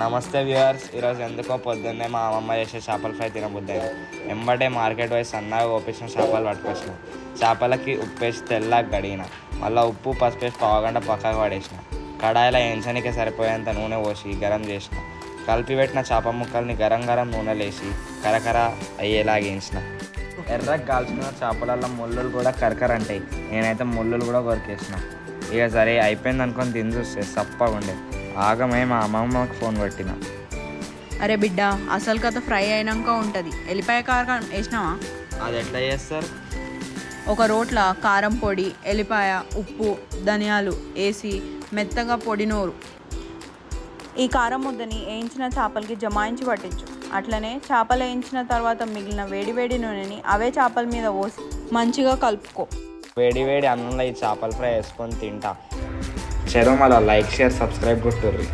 నమస్తే వ్యూవర్స్. ఈరోజు ఎందుకో పొద్దున్నే మా అమ్మమ్మ చేసే చేపల ఫ్రై తినబుద్దాయి. ఎంబటే మార్కెట్ పోయి సన్నగా ఓపించిన చేపలు పట్టుకొచ్చిన. చేపలకి ఉప్పేసి తెల్లగా గడిగిన, మళ్ళీ ఉప్పు పసుపేసి పావుగంట పక్కకు పడేసిన. కడాయిలో వేయించడానికి సరిపోయేంత నూనె పోసి గరం చేసిన. కలిపి పెట్టిన చేప ముక్కల్ని గరం గరం నూనెలేసి కరకర అయ్యేలా వేయించిన. ఎర్రగా కాల్చుకున్న చేపలలో ముళ్ళులు కూడా కరకర అంటాయి. నేనైతే ముళ్ళులు కూడా కొరికేసిన. ఇక సరే అయిపోయింది అనుకొని తిని చూస్తే సప్పగా ఉండే. ఆగమే మా అమ్మమ్మకి ఫోన్ పెట్టిన. అరే బిడ్డ, అసలు కథ ఫ్రై అయినాక ఉంటుంది. ఎల్లిపాయ కారం వేసినావా? అది ఎట్లా చేస్తారు? ఒక రోట్ల కారం పొడి, ఎల్లిపాయ, ఉప్పు, ధనియాలు వేసి మెత్తగా పొడినోరు. ఈ కారం ముద్దని వేయించిన చేపలకి జమాయించి పట్టించు. అట్లనే చేపలు వేయించిన తర్వాత మిగిలిన వేడివేడి నూనెని అవే చేపల మీద పోసి మంచిగా కలుపుకో. వేడి వేడి అన్నంలో ఈ చేపల ఫ్రై వేసుకొని తింటా. చెరువు మళ్ళీ లైక్, షేర్, సబ్స్క్రైబ్ కొట్టుర్రి.